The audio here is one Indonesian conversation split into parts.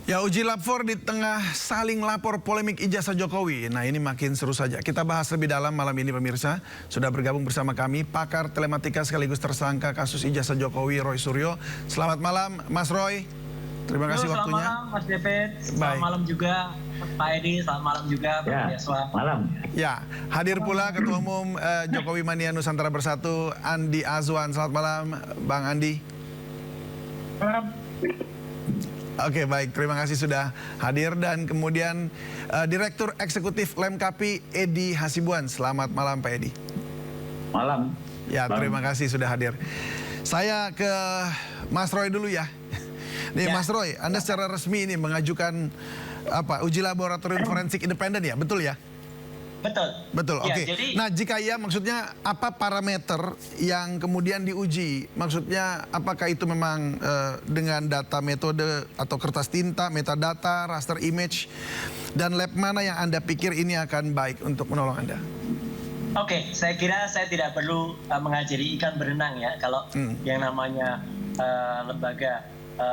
Ya, uji lapor di tengah saling lapor polemik ijazah Jokowi. Nah, ini makin seru saja. Kita bahas lebih dalam malam ini, pemirsa. Sudah bergabung bersama kami pakar telematika sekaligus tersangka kasus ijazah Jokowi, Roy Suryo. Selamat malam, Mas Roy. Terima kasih waktunya. Selamat malam, Mas David. Selamat malam juga, Pak Edi. Selamat malam juga, Pak Yaswa. Malam. Ya, hadir pula Ketua Umum Jokowi Mania Nusantara Bersatu, Andi Azwan. Selamat malam, Bang Andi. Malam. Oke, baik, terima kasih sudah hadir. Dan kemudian Direktur Eksekutif Lemkapi, Edi Hasibuan. Selamat malam, Pak Edi. Malam. Ya, terima kasih sudah hadir. Saya ke Mas Roy dulu ya. Nih, Mas Roy, Anda secara resmi ini mengajukan uji laboratorium forensik independen ya, betul ya? Betul. Betul, ya, oke. jadi... Nah, jika iya, maksudnya apa parameter yang kemudian diuji? Maksudnya apakah itu memang dengan data metode atau kertas tinta, metadata, raster image, dan lab mana yang Anda pikir ini akan baik untuk menolong Anda? Oke, saya kira saya tidak perlu mengajari ikan berenang ya, kalau yang namanya lembaga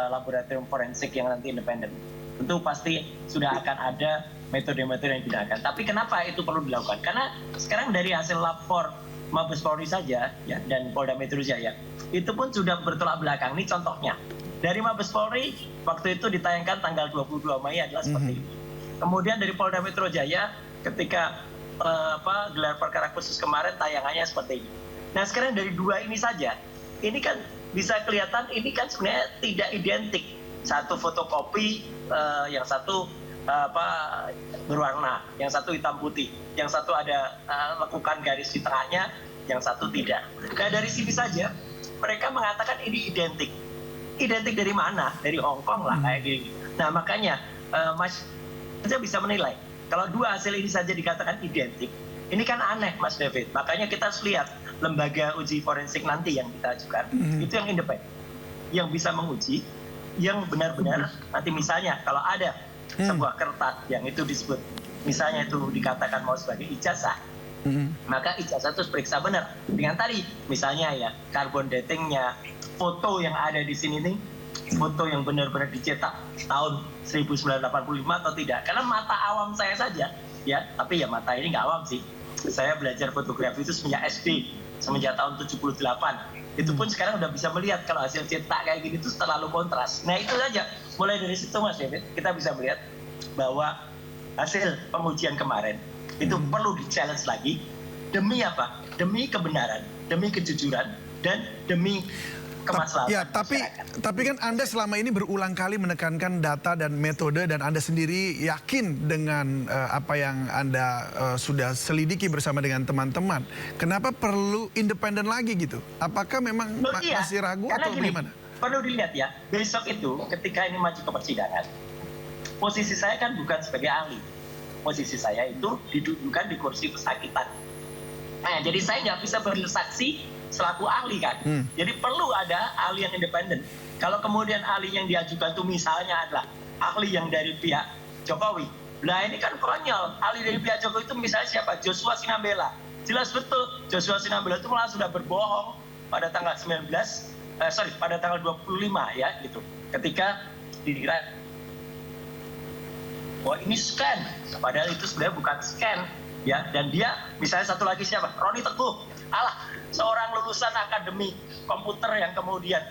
laboratorium forensik yang nanti independen. Tentu pasti sudah akan ada metode-metode yang digunakan. Tapi kenapa itu perlu dilakukan? Karena sekarang dari hasil lapor Mabes Polri saja ya, dan Polda Metro Jaya, itu pun sudah bertolak belakang. Ini contohnya. Dari Mabes Polri, waktu itu ditayangkan tanggal 22 Mei adalah seperti ini. Kemudian dari Polda Metro Jaya, ketika gelar perkara khusus kemarin, tayangannya seperti ini. Nah, sekarang dari dua ini saja, ini kan bisa kelihatan ini kan sebenarnya tidak identik. Satu fotokopi, yang satu berwarna, yang satu hitam putih, yang satu ada lekukan garis di tengahnya, yang satu tidak. Nah, dari sini saja mereka mengatakan ini identik. Identik dari mana? Dari Hongkong lah kayak gini. Nah, makanya Mas saja bisa menilai kalau dua hasil ini saja dikatakan identik. Ini kan aneh, Mas David. Makanya kita harus lihat lembaga uji forensik nanti yang kita ajukan itu yang independen, yang bisa menguji, yang benar-benar nanti misalnya kalau ada sebuah kertas yang itu disebut misalnya itu dikatakan mau sebagai ijazah, maka ijazah itu periksa benar dengan tadi misalnya ya carbon datingnya, foto yang ada di sini nih, foto yang benar-benar dicetak tahun 1985 atau tidak. Karena mata awam saya saja ya, tapi ya mata ini nggak awam sih, saya belajar fotografi itu semenjak SD, semenjak tahun 78. Itu pun sekarang udah bisa melihat kalau hasil cetak kayak gini itu terlalu kontras. Nah, itu saja. Mulai dari situ, Mas David, kita bisa melihat bahwa hasil pengujian kemarin itu perlu di-challenge lagi. Demi apa? Demi kebenaran, demi kejujuran, dan demi kemaslahatan. Ya, tapi kan Anda selama ini berulang kali menekankan data dan metode, dan Anda sendiri yakin dengan apa yang Anda sudah selidiki bersama dengan teman-teman. Kenapa perlu independen lagi gitu? Apakah memang masih ragu atau bagaimana? Perlu dilihat ya, besok itu ketika ini maju ke persidangan, posisi saya kan bukan sebagai ahli. Posisi saya itu didudukan di kursi pesakitan. Nah, jadi saya nggak bisa bersaksi selaku ahli kan. Jadi perlu ada ahli yang independen. Kalau kemudian ahli yang diajukan itu misalnya adalah ahli yang dari pihak Jokowi. Nah, ini kan konyol. Ahli dari pihak Jokowi itu misalnya siapa? Joshua Sinambela. Jelas betul Joshua Sinambela itu malah sudah berbohong pada tanggal pada tanggal 25 ya gitu. Ketika dikira bahwa ini scan, padahal itu sebenarnya bukan scan ya. Dan dia misalnya satu lagi siapa? Roni Teguh. Alah, seorang lulusan akademi komputer yang kemudian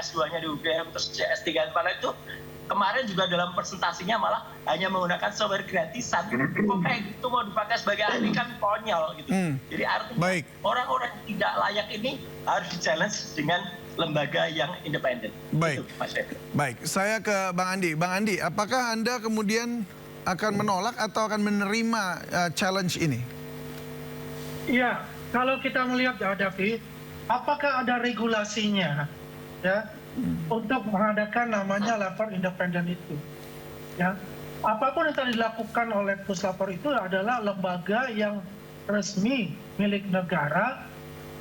S2-nya di UGM, terus S3 pada itu kemarin juga dalam presentasinya malah hanya menggunakan software gratisan. Kok kayak gitu mau dipakai sebagai ahli kan konyol gitu. Jadi artinya orang-orang yang tidak layak ini harus di-challenge dengan lembaga yang independen. Baik, itu, Mas David. Baik, saya ke Bang Andi. Bang Andi, apakah Anda kemudian akan menolak atau akan menerima challenge ini? Iya, kalau kita melihat ya David, apakah ada regulasinya ya untuk mengadakan namanya lapor independen itu? Ya, apapun yang telah dilakukan oleh Puslapor itu adalah lembaga yang resmi milik negara,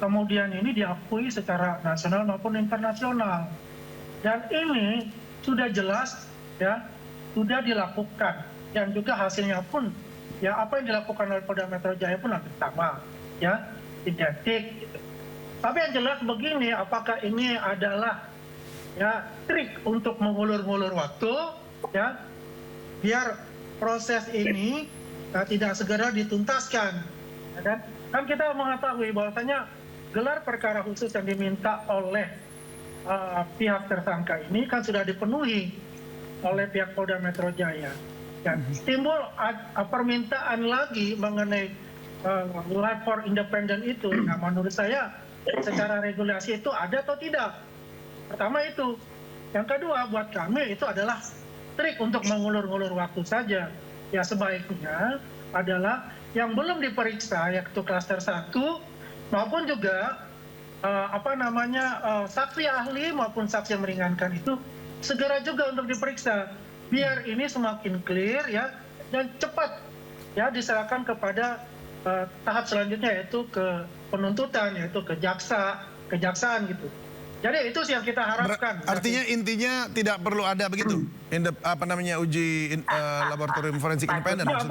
kemudian ini diakui secara nasional maupun internasional. Dan ini sudah jelas ya, sudah dilakukan, dan juga hasilnya pun ya apa yang dilakukan oleh Polda Metro Jaya pun hampir sama ya, identik gitu. Tapi yang jelas begini, apakah ini adalah ya trik untuk mengulur-ngulur waktu ya, biar proses ini tidak segera dituntaskan. Ya kan kita mengetahui bahwasanya gelar perkara khusus yang diminta oleh pihak tersangka ini kan sudah dipenuhi oleh pihak Polda Metro Jaya. Dan timbul permintaan lagi mengenai lapor independen itu. Nah, menurut saya secara regulasi itu ada atau tidak? Pertama itu. Yang kedua, buat kami itu adalah trik untuk mengulur-ngulur waktu saja. Ya sebaiknya adalah yang belum diperiksa, yaitu klaster 1, maupun juga saksi ahli maupun saksi yang meringankan itu segera juga untuk diperiksa. Biar ini semakin clear ya, dan cepat ya diserahkan kepada tahap selanjutnya, yaitu ke penuntutan, yaitu ke kejaksaan gitu. Jadi itu sih yang kita harapkan. Artinya intinya tidak perlu ada begitu, uji laboratorium forensik independen. Nah,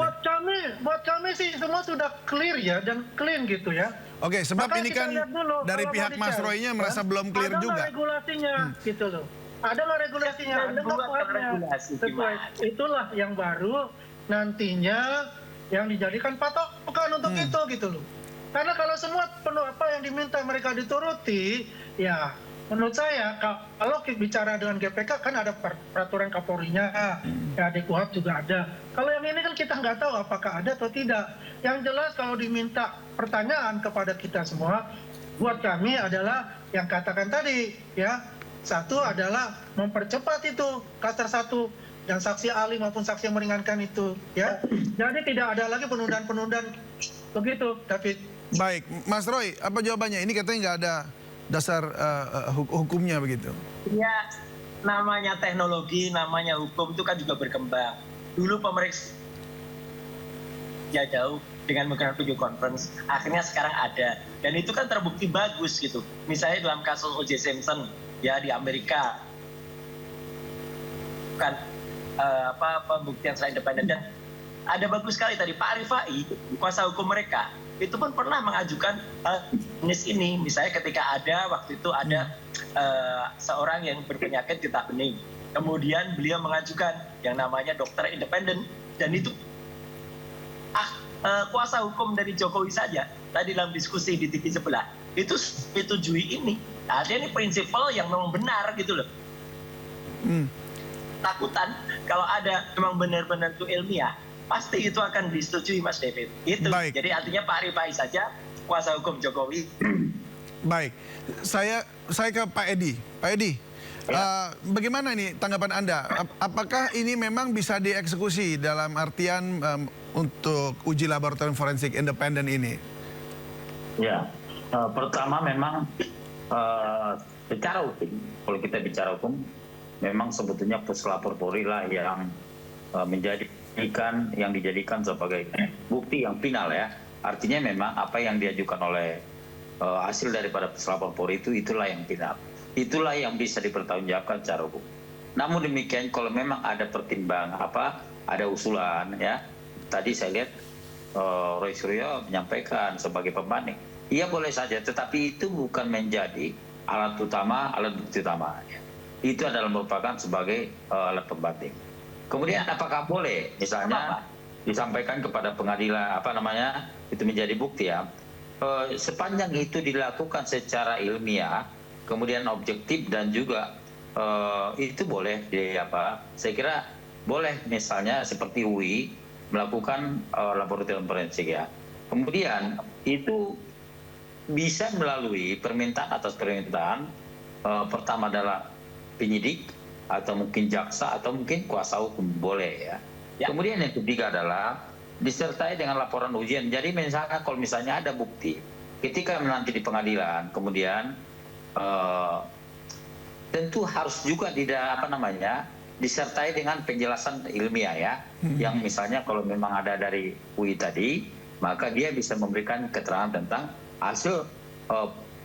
buat kami sih semua sudah clear ya, dan clean gitu ya. Oke, sebab Makanya ini kan dulu, dari pihak Mas Roy-nya merasa belum clear juga. Ada regulasinya gitu loh. Adalah regulasinya, ada regulasi. Itulah yang baru nantinya yang dijadikan patokan untuk itu gitu loh. Karena kalau semua penuh apa yang diminta mereka dituruti, ya menurut saya kalau bicara dengan GPK kan ada peraturan Kapolrinya, ya di KUHP juga ada. Kalau yang ini kan kita nggak tahu apakah ada atau tidak. Yang jelas kalau diminta pertanyaan kepada kita semua, buat kami adalah yang katakan tadi, ya. Satu adalah mempercepat itu klaster 1 dan saksi ahli maupun saksi yang meringankan itu, ya. Jadi tidak ada lagi penundaan-penundaan begitu, David. Baik, Mas Roy, apa jawabannya? Ini katanya nggak ada dasar hukumnya begitu. Ya, namanya teknologi, namanya hukum itu kan juga berkembang. Dulu pemeriksa jauh dengan menggunakan video conference, akhirnya sekarang ada. Dan itu kan terbukti bagus gitu. Misalnya dalam kasus O.J. Simpson, ya di Amerika, kan pembuktian secara independen. Dan ada bagus sekali tadi Pak Rifai, kuasa hukum mereka, itu pun pernah mengajukan jenis ini. Misalnya ketika waktu itu ada seorang yang berpenyakit getah bening, kemudian beliau mengajukan yang namanya dokter independen, dan itu kuasa hukum dari Jokowi saja tadi dalam diskusi di TV sebelah itu setujui ini. Artinya ini prinsipal yang memang benar gitu loh. Takutan kalau ada memang benar-benar itu ilmiah, pasti itu akan disetujui, Mas David. Itu. Baik. Jadi artinya Pak Rifai saja kuasa hukum Jokowi. Baik, saya ke Pak Edi. Pak Edi, bagaimana nih tanggapan Anda? Apakah ini memang bisa dieksekusi dalam artian untuk uji laboratorium forensik independen ini? Ya, pertama memang secara hukum, kalau kita bicara hukum, memang sebetulnya puslapor Polri lah yang yang dijadikan sebagai bukti yang final ya. Artinya memang apa yang diajukan oleh hasil daripada puslapor Polri itulah yang final. Itulah yang bisa dipertanggungjawabkan secara hukum. Namun demikian kalau memang ada pertimbangan ada usulan ya. Tadi saya lihat Roy Suryo menyampaikan sebagai pembanding. Iya boleh saja, tetapi itu bukan menjadi alat bukti utama. Itu adalah merupakan sebagai alat pembanding. Kemudian apakah boleh misalnya disampaikan kepada pengadilan itu menjadi bukti ya, sepanjang itu dilakukan secara ilmiah, kemudian objektif dan juga itu boleh saya kira boleh misalnya seperti UI melakukan laboratorium forensik ya. Kemudian itu bisa melalui permintaan atas permintaan, pertama adalah penyidik atau mungkin jaksa atau mungkin kuasa hukum boleh ya. Kemudian yang ketiga adalah disertai dengan laporan ujian. Jadi kalau misalnya ada bukti ketika nanti di pengadilan, kemudian tentu harus juga disertai dengan penjelasan ilmiah ya. Yang misalnya kalau memang ada dari UI tadi, maka dia bisa memberikan keterangan tentang hasil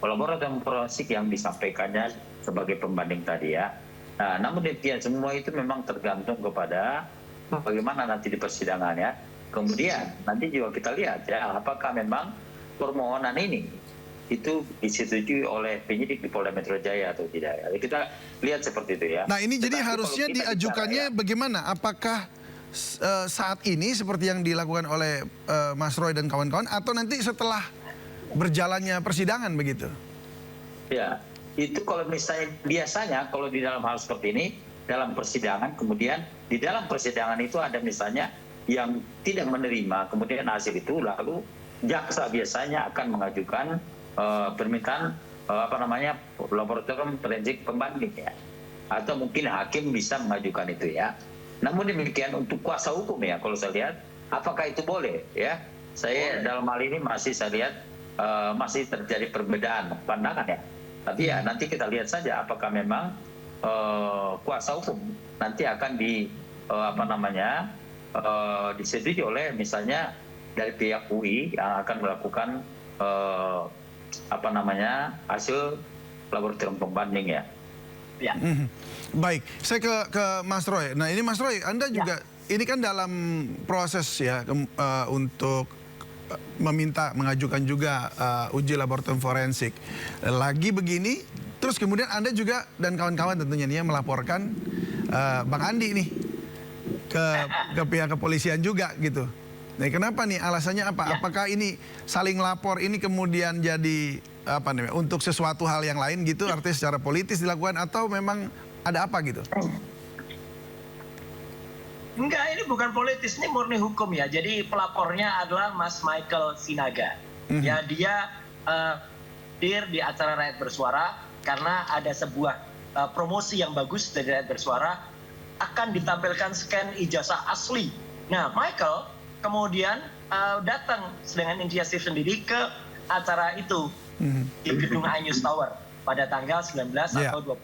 laboratorium forensik yang disampaikannya sebagai pembanding tadi ya. Nah, namun demikian semua itu memang tergantung kepada bagaimana nanti di persidangan ya. Kemudian nanti juga kita lihat ya apakah memang permohonan ini itu disetujui oleh penyidik di Polda Metro Jaya atau tidak. Jadi kita lihat seperti itu ya. Nah ini jadi Tetapi harusnya kalau kita diajukannya bicara, bagaimana? Apakah saat ini seperti yang dilakukan oleh Mas Roy dan kawan-kawan, atau nanti setelah berjalannya persidangan begitu? ya, itu kalau misalnya biasanya kalau di dalam hal seperti ini, dalam persidangan, kemudian di dalam persidangan itu ada misalnya yang tidak menerima, kemudian hasil itu lalu jaksa biasanya akan mengajukan permintaan laboratorium forensik pembanding ya, atau mungkin hakim bisa mengajukan itu ya. Namun demikian untuk kuasa hukum ya, kalau saya lihat apakah itu boleh ya, saya dalam hal ini masih saya lihat masih terjadi perbedaan pandangan ya. Tapi ya nanti kita lihat saja apakah memang kuasa hukum nanti akan disetujui oleh misalnya dari pihak UI yang akan melakukan hasil laboratorium pembanding ya. Ya. Baik, saya ke Mas Roy. Nah ini Mas Roy, Anda juga ini kan dalam proses ya untuk mengajukan juga uji laboratorium forensik. Lagi begini, terus kemudian Anda juga dan kawan-kawan tentunya nih melaporkan Bang Andi nih ke pihak kepolisian juga gitu. Nah, kenapa nih? Alasannya apa? Ya. Apakah ini saling lapor ini kemudian jadi untuk sesuatu hal yang lain gitu, artinya secara politis dilakukan, atau memang ada apa gitu? Enggak, ini bukan politis, ini murni hukum ya. Jadi pelapornya adalah Mas Michael Sinaga. Ya, dia hadir di acara Rakyat Bersuara karena ada sebuah promosi yang bagus dari Rakyat Bersuara, akan ditampilkan scan ijazah asli. Nah, Michael kemudian datang dengan inisiatif sendiri ke acara itu di gedung iNews Tower pada tanggal 19 atau 25.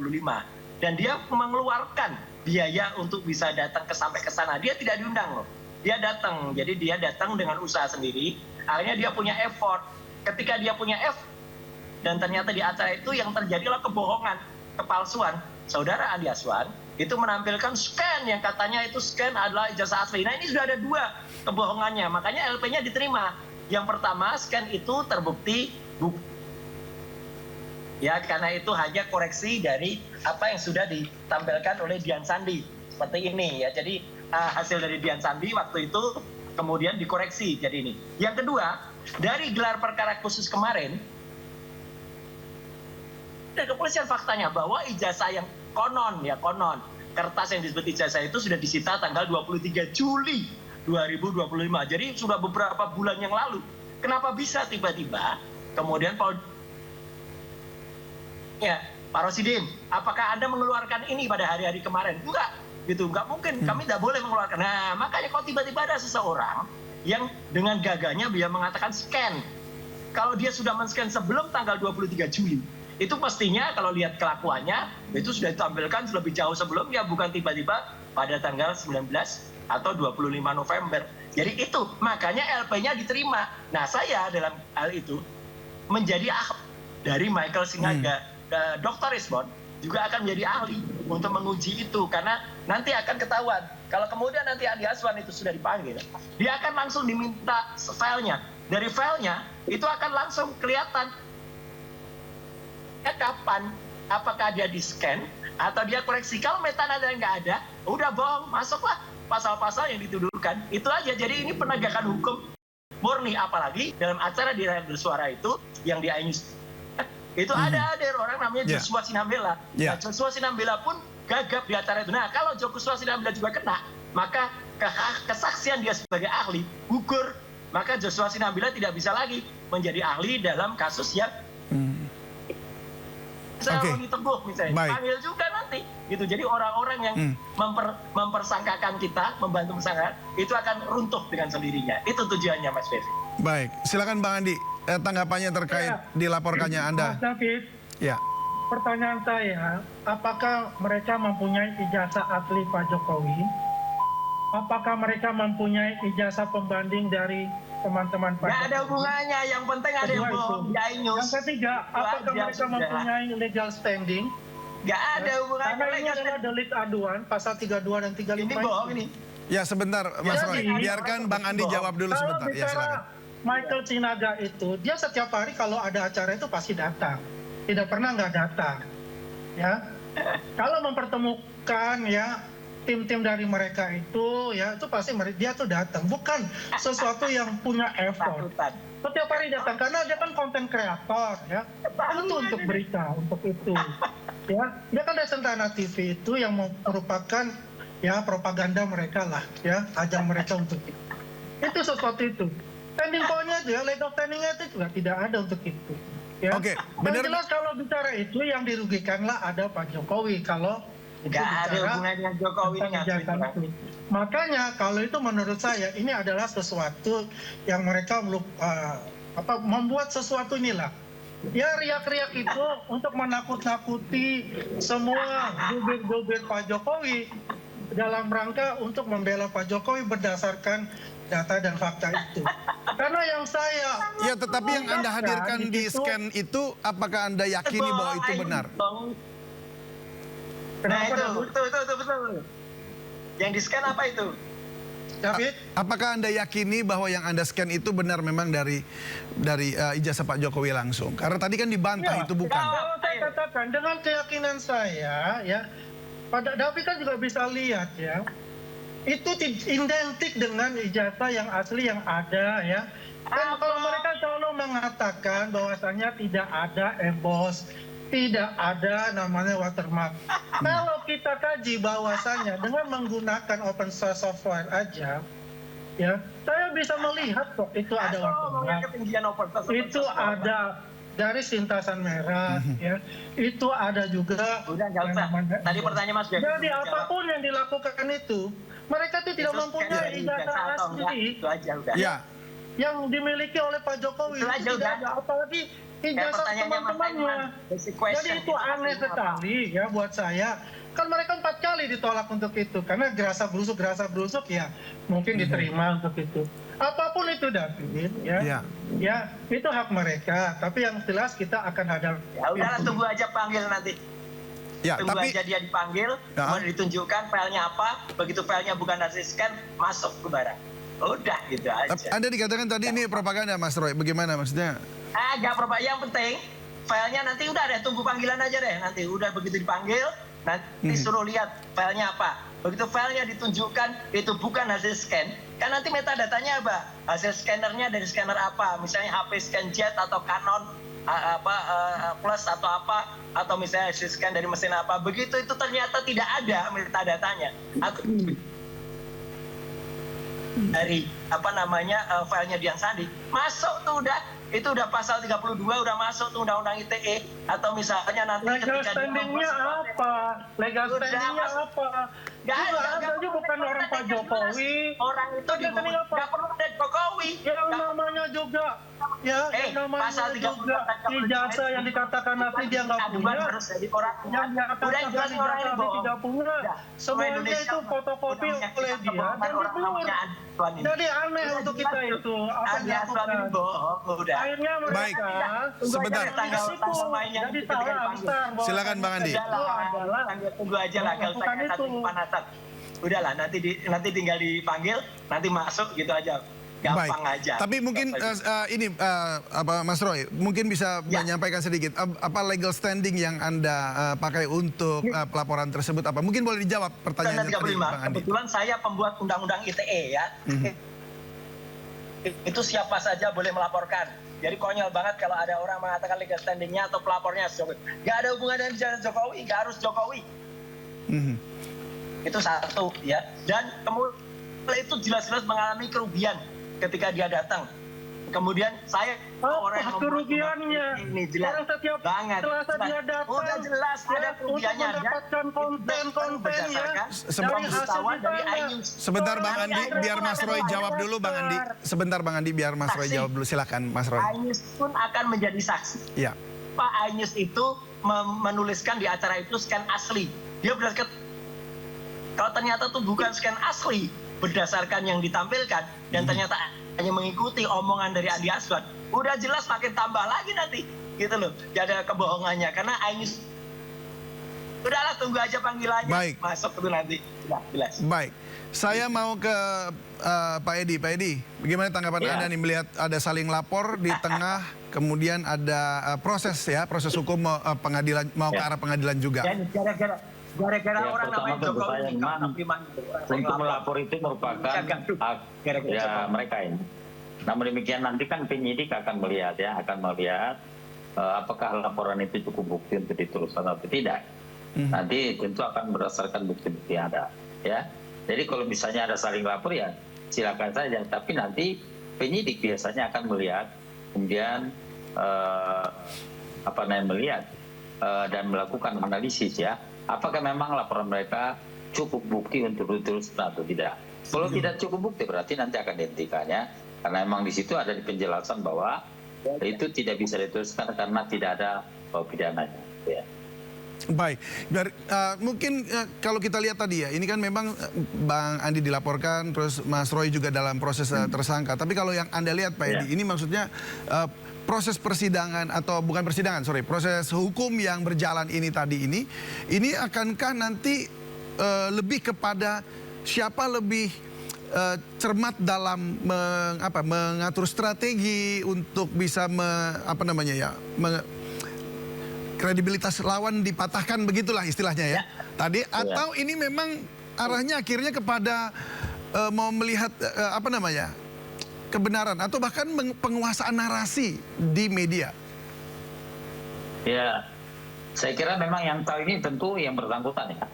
Dan dia mengeluarkan biaya untuk bisa datang sampai ke sana. Dia tidak diundang loh. Dia datang. Jadi dia datang dengan usaha sendiri. Akhirnya dia punya effort. Ketika dia punya effort dan ternyata di acara itu yang terjadilah kebohongan, kepalsuan. Saudara Andi Aswan itu menampilkan scan yang katanya itu scan adalah ijazah asli. Nah ini sudah ada dua kebohongannya, makanya LP-nya diterima. Yang pertama, scan itu terbukti ya karena itu hanya koreksi dari apa yang sudah ditampilkan oleh Dian Sandi seperti ini ya. Jadi hasil dari Dian Sandi waktu itu kemudian dikoreksi jadi ini. Yang kedua, dari gelar perkara khusus kemarin ada kepolisian faktanya bahwa ijazah yang konon kertas yang disebut ijazah itu sudah disita tanggal 23 Juli 2025. Jadi sudah beberapa bulan yang lalu. Kenapa bisa tiba-tiba kemudian Pak Rosidim, apakah Anda mengeluarkan ini pada hari-hari kemarin? Enggak, gitu. Enggak mungkin, kami tidak boleh mengeluarkan. Nah, makanya kok tiba-tiba ada seseorang yang dengan gagahnya dia mengatakan scan. Kalau dia sudah men-scan sebelum tanggal 23 Juli, itu pastinya kalau lihat kelakuannya, itu sudah ditampilkan lebih jauh sebelumnya, bukan tiba-tiba pada tanggal 19 atau 25 November. Jadi itu, makanya LP-nya diterima. Nah, saya dalam hal itu menjadi ahli dari Michael Sinaga. Dr. Rismond juga akan menjadi ahli untuk menguji itu, karena nanti akan ketahuan. Kalau kemudian nanti Andi Aswan itu sudah dipanggil, dia akan langsung diminta filenya. Dari filenya, itu akan langsung kelihatan kapan, apakah dia di-scan atau dia koreksi. Kalau metadata yang nggak ada, udah bohong, masuklah pasal-pasal yang dituduhkan. Itu aja, jadi ini penegakan hukum murni. Apalagi dalam acara di Rakyat Bersuara itu, yang di iNews, itu ada orang namanya Joshua Sinambela. Nah, Joshua Sinambela pun gagap di acara itu. Nah, kalau Joshua Sinambela juga kena, maka kesaksian dia sebagai ahli gugur. Maka Joshua Sinambela tidak bisa lagi menjadi ahli dalam kasus yang Roni Teguh misalnya. Panggil juga nanti. Gitu. Jadi orang-orang yang mempersangkakan kita, membantu tersangka, itu akan runtuh dengan sendirinya. Itu tujuannya, Mas Fevi. Baik, silakan Bang Andi. Tanggapannya terkait dilaporkannya Anda. Mas David, ya. Pertanyaan saya, apakah mereka mempunyai ijazah asli Pak Jokowi? Apakah mereka mempunyai ijazah pembanding dari teman-teman Pak Jokowi? Nggak ada hubungannya, yang penting ada yang bohong di iNews. Yang ketiga, apakah mereka mempunyai legal standing? Nggak ada hubungannya. Karena ini adalah delik aduan, pasal 32 dan 35. Ini bohong ini. Ya sebentar Mas Roy, biarkan Bang Andi jawab dulu sebentar. Ya silakan. Michael Sinaga itu, dia setiap hari kalau ada acara itu pasti datang. Tidak pernah nggak datang. Ya, kalau mempertemukan ya tim-tim dari mereka itu, ya itu pasti dia tuh datang. Bukan sesuatu yang punya effort. Takutan. Setiap hari datang karena dia kan konten kreator, ya. Itu untuk berita, untuk itu. Ya, dia kan Desentana TV itu yang merupakan ya propaganda mereka lah, ya, ajang mereka untuk itu. Itu sesuatu itu. Standing point-nya aja, legal standing-nya itu juga tidak ada untuk itu. Ya. Oke, Dan benar. jelas kalau bicara itu yang dirugikanlah ada Pak Jokowi kalau itu Nggak ada bicara hubungannya dengan Jokowi tentang dengan kebijakan itu. Makanya kalau itu menurut saya ini adalah sesuatu yang mereka membuat sesuatu inilah. Ya riak-riak itu untuk menakut-nakuti semua jubir-jubir Pak Jokowi dalam rangka untuk membela Pak Jokowi berdasarkan data dan fakta itu. Karena yang saya Ya, tetapi yang Anda hadirkan di situ- scan itu, apakah Anda yakini bahwa itu benar? Nah Kenapa, itu, Daud? betul. Yang di scan apa itu? David? Apakah Anda yakini bahwa yang Anda scan itu benar memang dari ijazah Pak Jokowi langsung? Karena tadi kan dibantah Ya, itu bukan. Kalau saya katakan dengan keyakinan saya, ya, pada David kan juga bisa lihat ya, itu identik dengan ijazah yang asli yang ada ya. Dan kalau mereka selalu mengatakan bahwasanya tidak ada emboss, tidak ada namanya watermark. Kalau kita kaji bahwasanya dengan menggunakan open source software aja, ya, saya bisa melihat kok itu ada watermark. Ketinggian operasi. Itu ada garis lintasan merah, ya. Itu ada juga. Udah nggak usah. Tadi pertanyaan Mas Devi. Jadi apapun yang dilakukan itu, mereka itu tidak mempunyai ijazah asli Itu aja udah. Ya, yang dimiliki oleh Pak Jokowi. Itu aja Itu tidak udah. ada, apalagi ijazah pertanyaannya Mas teman-temannya. Aiman, basic question. Jadi itu aneh sekali ya buat saya. Kan mereka 4 kali ditolak untuk itu karena gerasa berusuk ya mungkin diterima untuk itu. Apapun itu David Ya. ya itu hak mereka. Tapi yang jelas kita akan hadapi. Ya udahlah, tunggu aja panggil nanti. ya, Tunggu tapi aja dia dipanggil, Ya. kemudian ditunjukkan filenya apa. Begitu filenya bukan hasil scan, masuk ke barang. Udah gitu aja. Anda dikatakan tadi ini propaganda, Mas Roy. Bagaimana maksudnya? Nggak perlu. Yang penting filenya nanti udah deh, tunggu panggilan aja deh. Nanti udah begitu dipanggil, nanti suruh lihat filenya apa. Begitu filenya ditunjukkan itu bukan hasil scan, kan nanti metadatanya apa? Hasil scannernya dari scanner apa? Misalnya HP scan jet atau Canon plus atau apa, atau misalnya hasil scan dari mesin apa. Begitu itu ternyata tidak ada metadatanya. Atau dari filenya Dian Sandi masuk tuh udah, itu udah pasal 32 udah masuk tuh undang-undang ITE. Atau misalnya nanti Legal ketika dia standing-nya apa? Legal Udah, standing-nya Mas. apa? Nggak Juga ada, Anda nggak aja perlu bukan legal orang Pak standing yang jelas. Jokowi. Orang itu Legal standing apa? nggak perlu ada Jokowi. Yang Nggak- namanya juga ya, yang namanya pasal 30 juga ijazah yang dikatakan nanti dia nggak punya, aduan harus dari orang yang dikatakan udah jelas tadi orang ini nanti bohong. tidak punya, Udah. semuanya Indonesia itu fotokopi undang-undang oleh kita dia kebohongan dan orang diblur. namanya aduan ini. Jadi aneh Udah untuk jelas kita tuh. itu apa yang Andi Aswan ini dilakukan. bohong. Udah. Akhirnya Baik. mereka Sebentar. Tanggal mainnya jadi ketika salah dipanggil. besar bahwa Silakan, Bang Andi. itu adalah Tunggu aja lah kalau melakukan saya satu itu. kepanasan. Udahlah, nanti tinggal dipanggil, nanti masuk gitu aja. Gampang aja. Tapi mungkin ini Mas Roy, mungkin bisa Ya. menyampaikan sedikit apa legal standing yang Anda pakai untuk pelaporan tersebut apa? Mungkin boleh dijawab pertanyaannya Tanda tadi, 35. Bang Andi. Kebetulan saya pembuat undang-undang ITE ya. Itu siapa saja boleh melaporkan. Jadi konyol banget kalau ada orang mengatakan legal standingnya atau pelapornya Jokowi. Gak ada hubungan dengan Jokowi, gak harus Jokowi. Mhm. Itu satu ya. Dan kemudian itu jelas-jelas mengalami kerugian ketika dia datang. Kemudian saya orang yang membuat kerugiannya? ini jelas Orang setiap banget. selasa dia datang, Udah jelas ada ya, kerugiannya. untuk mendapatkan konten-konten ya, dari hasil pengetahuan di dari sana. iNews. Sebentar Bang Andi, biar Mas Roy jawab dulu Bang Andi. Sebentar Bang Andi, biar Mas Roy Saksi. jawab dulu. Silakan Mas Roy. iNews pun akan menjadi saksi. Ya. Pak iNews itu menuliskan di acara itu scan asli. Dia berdasarkan kalau ternyata itu bukan scan asli berdasarkan yang ditampilkan dan ternyata hanya mengikuti omongan dari Andi Aswan, udah jelas makin tambah lagi nanti gitu loh. Gak ada kebohongannya karena iNews Udahlah, tunggu aja panggilannya. Baik. Masuk itu nanti. Sudah jelas. Baik, saya mau ke Pak Edi. Pak Edi, bagaimana tanggapan Ya. Anda nih melihat ada saling lapor di tengah, kemudian ada proses hukum pengadilan mau ke arah pengadilan juga. Dan gara-gara Ya, orang pertama namanya tentu Jokowi saja ini, memang untuk melapor itu merupakan hak ya mereka ini. Namun demikian nanti kan penyidik akan melihat apakah laporan itu cukup bukti untuk diteruskan atau tidak. Nanti tentu akan berdasarkan bukti-bukti yang ada, ya. Jadi kalau misalnya ada saling lapor ya silakan saja. Tapi nanti penyidik biasanya akan melihat, kemudian melihat dan melakukan analisis ya. Apakah memang laporan mereka cukup bukti untuk diteruskan atau tidak? Kalau tidak cukup bukti berarti nanti akan dihentikannya. Karena memang di situ ada di penjelasan bahwa itu tidak bisa diteruskan karena tidak ada pidananya. Ya. Baik, mungkin kalau kita lihat tadi ya, ini kan memang Bang Andi dilaporkan, terus Mas Roy juga dalam proses tersangka. Tapi kalau yang Anda lihat Pak Edi, ini maksudnya proses persidangan atau bukan persidangan, proses hukum yang berjalan ini akankah nanti lebih kepada siapa lebih cermat dalam mengatur strategi untuk bisa kredibilitas lawan dipatahkan, begitulah istilahnya ya. Tadi atau ini memang arahnya akhirnya kepada mau melihat kebenaran atau bahkan penguasaan narasi di media. Ya, saya kira memang yang tahu ini tentu yang bersangkutan ya.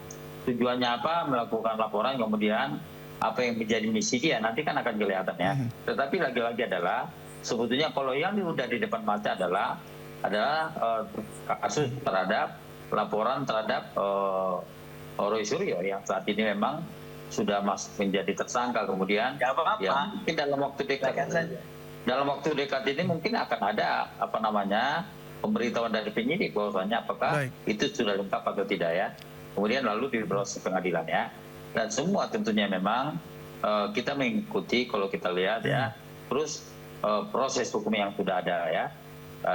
Tujuannya apa, melakukan laporan, kemudian apa yang menjadi misi dia nanti kan akan kelihatan ya. Tetapi lagi-lagi adalah sebetulnya kalau yang sudah di depan mata adalah kasus terhadap laporan terhadap Roy Suryo yang saat ini memang sudah masuk menjadi tersangka, kemudian ya mungkin dalam waktu dekat ini mungkin akan ada pemberitahuan dari penyidik bahwasanya apakah itu sudah lengkap atau tidak ya, kemudian lalu diproses pengadilan ya, dan semua tentunya memang kita mengikuti kalau kita lihat ya, terus proses hukum yang sudah ada ya.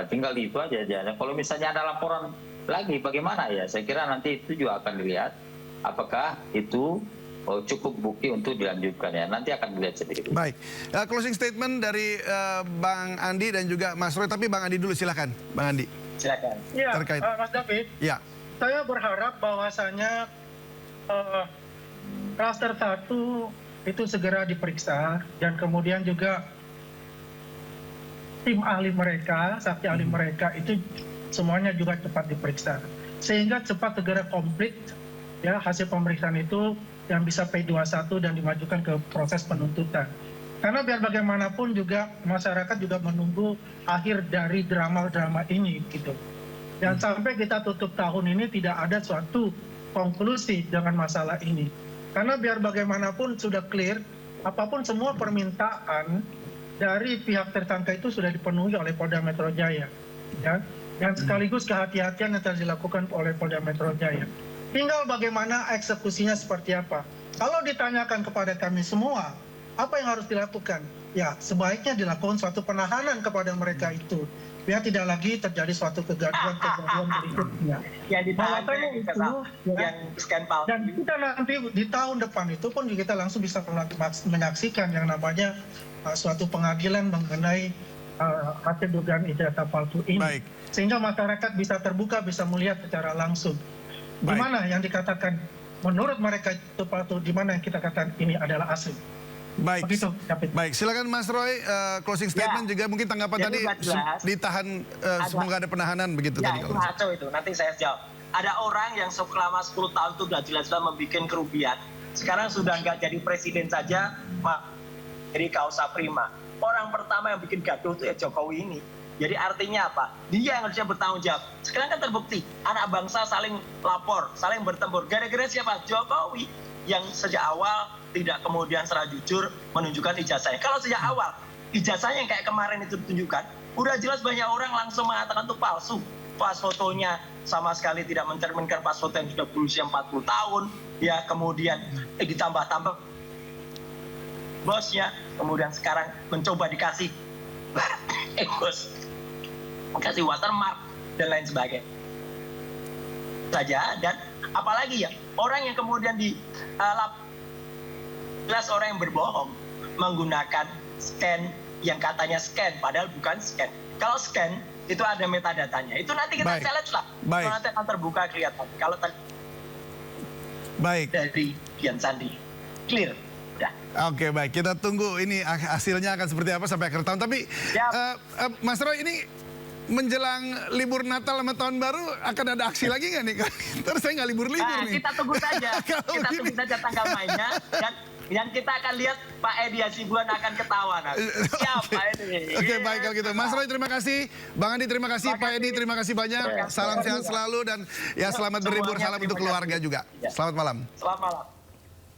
Tinggal itu aja. Kalau misalnya ada laporan lagi bagaimana ya, saya kira nanti itu juga akan dilihat apakah itu cukup bukti untuk dilanjutkan ya, nanti akan dilihat sendiri. Baik, closing statement dari Bang Andi dan juga Mas Roy, tapi Bang Andi dulu silakan. Bang Andi Silakan. Ya, terkait Mas David, ya, saya berharap bahwasanya klaster 1 itu segera diperiksa dan kemudian juga tim ahli mereka, saksi ahli mereka itu semuanya juga cepat diperiksa sehingga cepat segera komplit ya hasil pemeriksaan itu yang bisa P21 dan dimajukan ke proses penuntutan. Karena biar bagaimanapun juga masyarakat juga menunggu akhir dari drama-drama ini gitu. Dan sampai kita tutup tahun ini tidak ada suatu konklusi dengan masalah ini. Karena biar bagaimanapun sudah clear, apapun semua permintaan dari pihak tersangka itu sudah dipenuhi oleh Polda Metro Jaya, ya, dan sekaligus kehati-hatian yang telah dilakukan oleh Polda Metro Jaya. Tinggal bagaimana eksekusinya seperti apa. Kalau ditanyakan kepada kami semua, apa yang harus dilakukan? Ya, sebaiknya dilakukan suatu penahanan kepada mereka itu, biar tidak lagi terjadi suatu kegaduhan berikutnya. Yang ditahan dan kita nanti di tahun depan itu pun kita langsung bisa menyaksikan yang namanya suatu pengadilan mengenai hasil dugaan ijazah palsu ini. Baik. Sehingga masyarakat bisa terbuka, bisa melihat secara langsung. Di mana yang dikatakan menurut mereka itu palsu, di mana yang kita katakan ini adalah asli. Baik. Begitu, Baik, silakan Mas Roy, closing statement juga mungkin tanggapan tadi ditahan, semoga ada penahanan begitu tadi. Itu ngaco itu, nanti saya jawab. Ada orang yang selama 10 tahun itu sudah jelas-jelas membuat kerugian, sekarang sudah nggak jadi presiden saja, jadi causa prima. Orang pertama yang bikin gaduh itu ya Jokowi ini. Jadi artinya apa? Dia yang harusnya bertanggung jawab. Sekarang kan terbukti, anak bangsa saling lapor, saling bertempur. Gara-gara siapa? Jokowi yang sejak awal tidak kemudian secara jujur menunjukkan ijazahnya. Kalau sejak awal ijazahnya yang kayak kemarin itu ditunjukkan, udah jelas banyak orang langsung mengatakan itu palsu. Pas fotonya sama sekali tidak mencerminkan pas foto yang sudah berusia 40 tahun. Ya kemudian ditambah-tambah bosnya, kemudian sekarang mencoba dikasih bos, kasih watermark dan lain sebagainya. saja. Dan apalagi ya, orang yang kemudian jelas orang yang berbohong menggunakan scan yang katanya scan, padahal bukan scan. Kalau scan, itu ada metadatanya. Itu nanti kita challenge lah. Baik. Kalau nanti akan terbuka kelihatan. Kalau Baik. dari Dian Sandi, clear. Udah. Oke, baik. Kita tunggu ini hasilnya akan seperti apa sampai akhir tahun. Tapi Mas Roy, ini menjelang libur Natal sama Tahun Baru akan ada aksi lagi nggak nih? Terus saya nggak libur-libur nih. Kita tunggu saja. Kita tunggu saja tanggal mainnya. Dan kita akan lihat Pak Edi Hasibuan akan ketawa nanti. Siap, Pak Edi. Oke, baik kalau gitu. Mas Roy, terima kasih. Bang Andi, terima kasih. Pak Edi, terima kasih banyak. Salam sehat selalu dan ya selamat berlibur. Salam untuk keluarga juga. Selamat malam. Selamat malam.